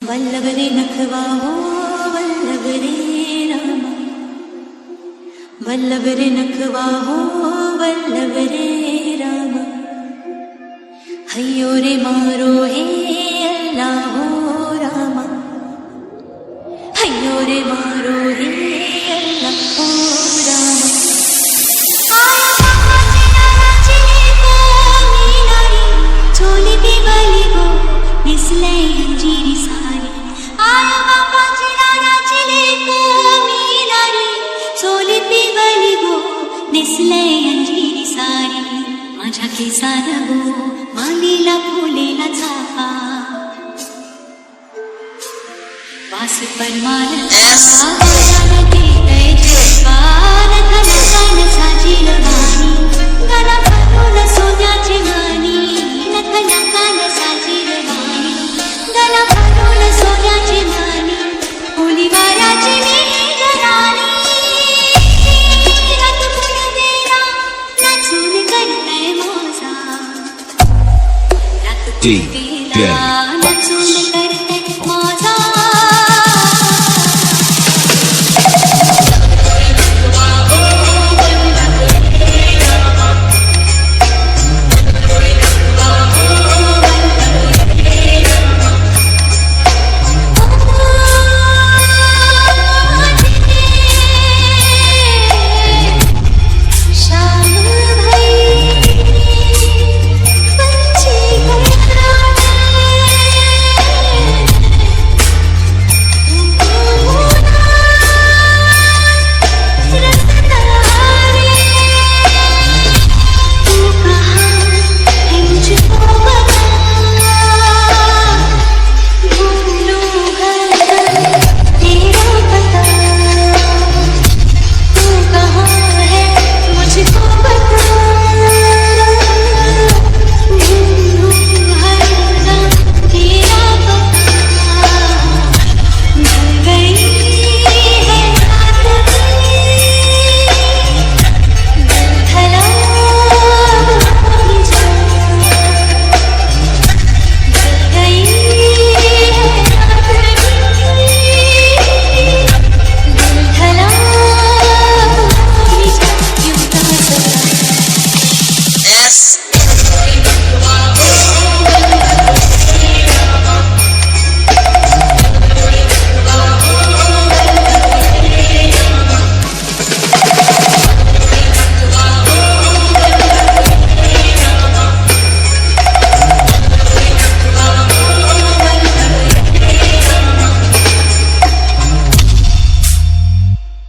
वल्लभ रे नखवा हो वल्लभ रे रामा, वल्लभ रे नखवा हो वल्लभ रे रामा, हय्यो रे मारो हे अल्लाह हो रामा, हय्यो रे मारो हे अल्लाह हो रामा। माझ्या केसार गो मालीला फुलेला चाफा, वास परमाल साजील वाणी, गला भरून सोन्याची माणी, नखला कान साजील वाणी, गला भरून सोन्याची माणी, ओली वाऱ्याची नीज राणी, रथ फुल देना नाचून करतय मोजा, रथ फुल देना